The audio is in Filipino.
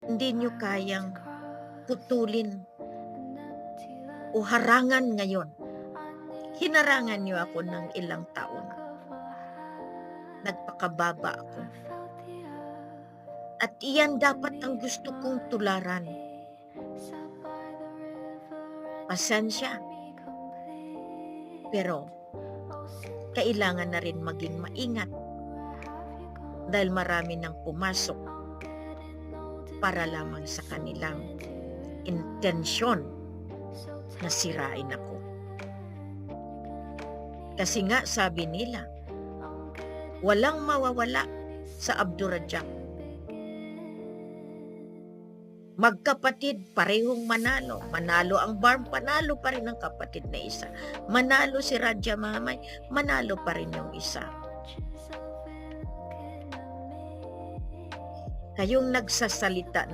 Hindi niyo kayang putulin o harangan ngayon. Hinarangan niyo ako ng ilang taon. Nagpakababa ako. At iyan dapat ang gusto kong tularan. Pasensya. Pero kailangan na rin maging maingat dahil marami nang pumasok para lamang sa kanilang intensyon na sirain ako. Kasi nga sabi nila, walang mawawala sa Abdurrajak. Magkapatid, parehong manalo. Manalo ang Barm, panalo pa rin ang kapatid na isa. Manalo si Radya Mamay, manalo pa rin yung isa. Kayong nagsasalita